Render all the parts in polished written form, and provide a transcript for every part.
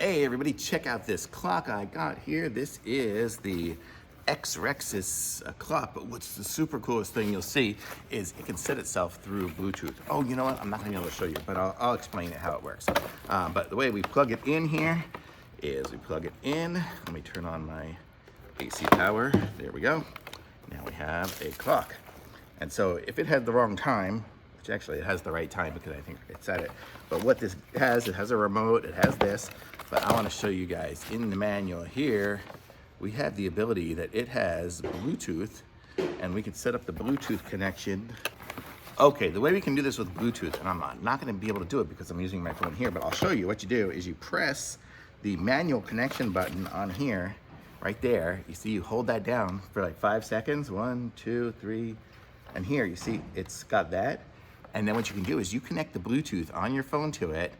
Hey everybody, check out this clock I got here. This is the XREXS clock, but what's the super coolest thing you'll see is it can set itself through Bluetooth. Oh, you know what? I'm not gonna be able to show you, but I'll explain it how it works. But the way we plug it in here is we plug it in. Let me turn on my AC power. There we go. Now we have a clock. And so if it had the wrong time, which actually it has the right time because I think it set it, but what this has, it has a remote, it has this, but I want to show you guys in the manual here, we have the ability that it has Bluetooth, and we can set up the Bluetooth connection. Okay, the way we can do this with Bluetooth, and I'm not going to be able to do it because I'm using my phone here, but I'll show you what you do is you press the manual connection button on here, right there. You see, you hold that down for like 5 seconds, 1, 2, 3, and here you see it's got that. And then what you can do is you connect the Bluetooth on your phone to it,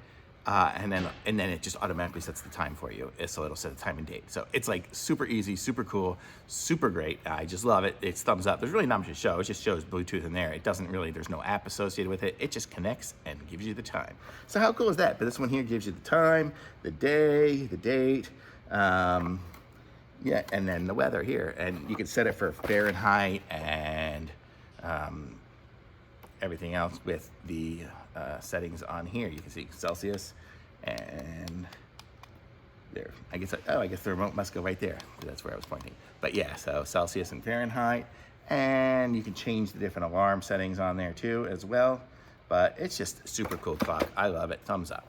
and then it just automatically sets the time for you. So it'll set a time and date. So it's like super easy, super cool, super great. I just love it. It's thumbs up. There's really not much to show. It just shows Bluetooth in there. It doesn't really, there's no app associated with it. It just connects and gives you the time. So how cool is that? But this one here gives you the time, the day, the date, yeah, and then the weather here. And you can set it for Fahrenheit and everything else with the settings on here. You can see Celsius and there. I guess the remote must go right there. That's where I was pointing. But yeah, so Celsius and Fahrenheit, and you can change the different alarm settings on there too as well. But it's just a super cool clock. I love it. Thumbs up.